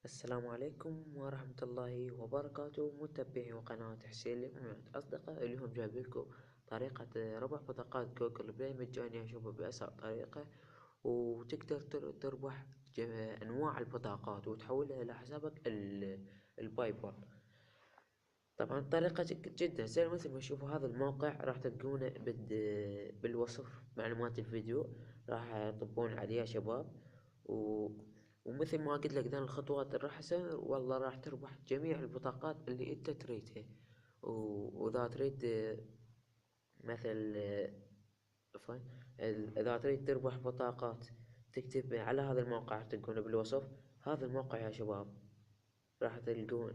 السلام عليكم ورحمة الله وبركاته، متابعي قناة حسين لمعلومات أصدقاء. اليوم جايب لكم طريقة ربح بطاقات جوجل بلاي مجانية يا شباب بأسهل طريقة، وتقدر تربح أنواع البطاقات وتحولها إلى حسابك الباي بال. طبعا طريقة جدا سهلة، مثل ما تشوفوا هذا الموقع راح تلقونه بالوصف معلومات الفيديو، راح تطبون عليه يا شباب. و... ومثل ما قلت لك ذان الخطوات راح تسوي، والله راح تربح جميع البطاقات اللي انت تريدها. واذا تريد مثل عفوا، اذا تريد تربح بطاقات تكتب على هذا الموقع تلقونه بالوصف. هذا الموقع يا شباب راح تلقون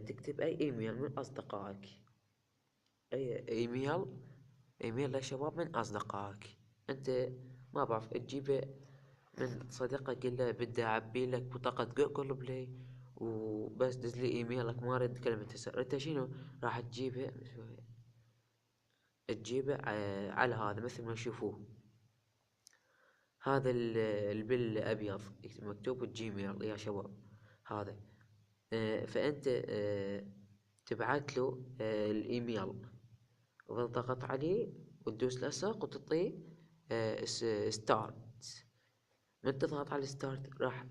تكتب اي ايميل من اصدقائك، اي ايميل يا شباب من اصدقائك. انت ما بعرف تجيبه من صديقك، قل له بدي اعبي لك بطاقة جوجل بلاي وبس دز لي ايميلك، ما اريد كلمة السر. انت شنو راح تجيبه على هذا مثل ما تشوفوه. هذا بالابيض مكتوب الجيميل يا شباب. هذا فانت تبعت له الايميل وتضغط عليه وتدوس لصق وتعطيه ستارت. من تضغط على ستارت راح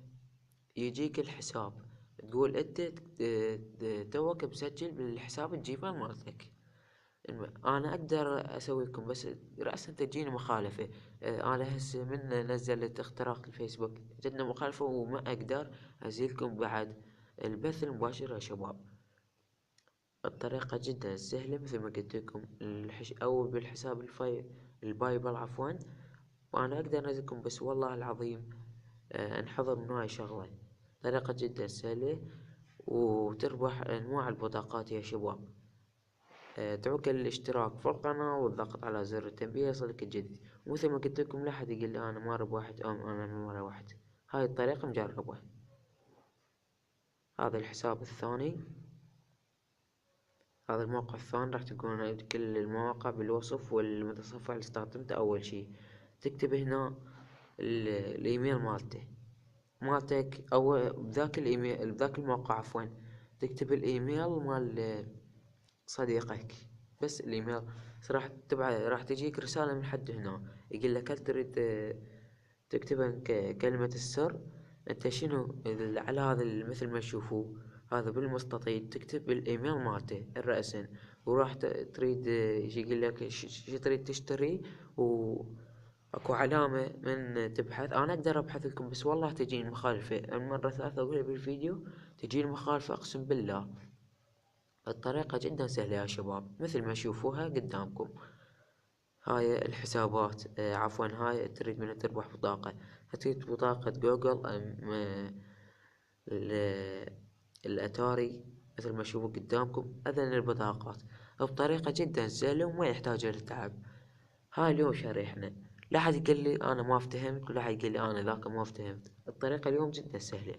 يجيك الحساب، تقول انت توك مسجل بالحساب الجيميل مالتك. انا اقدر اسوي لكم بس رأسا تجيني مخالفة. انا هسه من نزلت اختراق الفيسبوك جتنا مخالفة وما اقدر ازيلكم بعد البث المباشر يا شباب. الطريقة جدا سهلة مثل ما قلت لكم، او بالحساب البايبل عفوا. وانا اقدر انزلكم بس والله العظيم انحضر من هاي شغلة. طريقة جدا سهلة وتربح انواع البطاقات يا شباب. اترك الاشتراك في القناة والضغط على زر التنبيه يصلك الجديد. ومثل ما قلت لكم لا أحد يقول لي أنا ما ربحت أو أنا ما ربحت، هاي الطريقة مجربة. هذا الحساب الثاني، هذا الموقع الثاني راح تلقون كل المواقع بالوصف والمتصفح اللي استخدمته. أول شي تكتب هنا الإيميل مالتك أو بذاك الإيميل بذاك الموقع عفوا، تكتب الإيميل مال صديقك، بس الايميل. راح راح تجيك رسالة من حد هنا يقول لك هل تريد تكتب كلمة السر. انت شنو على هذا مثل ما تشوفوا هذا بالمستطيل تكتب الايميل مالته الرأسا، وراح تريد يقول لك شو تريد تشتري، و اكو علامة من تبحث. انا اقدر ابحث لكم بس والله تجيني مخالفة المرة الثالثة اقولها بالفيديو، تجيني مخالفة اقسم بالله. الطريقة جدا سهلة يا شباب مثل ما تشوفوها قدامكم. هاي الحسابات عفوا، هاي تريد من تربح بطاقة، تريد بطاقة جوجل أم الأتاري مثل ما تشوفوا قدامكم. أذن البطاقات بطريقة جدا سهلة وما يحتاج للتعب. هاي اليوم شريحنا، لا حد يقول لي أنا ما فهمت ولا حد يقول لي أنا ذاك ما فهمت. الطريقة اليوم جدا سهلة.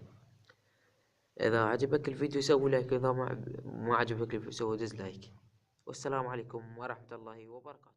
إذا عجبك الفيديو سوي لايك، إذا ما عجبك الفيديو سوي ديسلايك. والسلام عليكم ورحمة الله وبركاته.